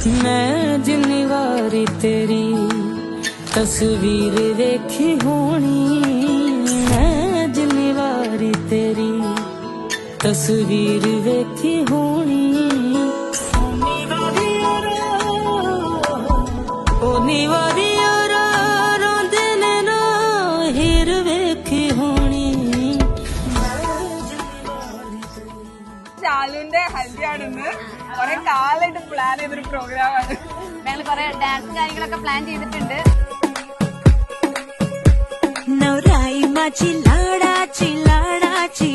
मैं जिन्नी वारी तेरी तस्वीर देखी होनी, मैं जिन्नी वारी तेरी तस्वीर देखी होनी, ഷാലുവിന്റെ ഹൽദിയാണെന്ന് കുറെ കാലമായിട്ട് പ്ലാൻ ചെയ്തൊരു പ്രോഗ്രാമാണ്. ഞങ്ങൾ കുറെ ഡാൻസ് കാര്യങ്ങളൊക്കെ പ്ലാൻ ചെയ്തിട്ടുണ്ട്. नवराई माझी लाडाची लाडाची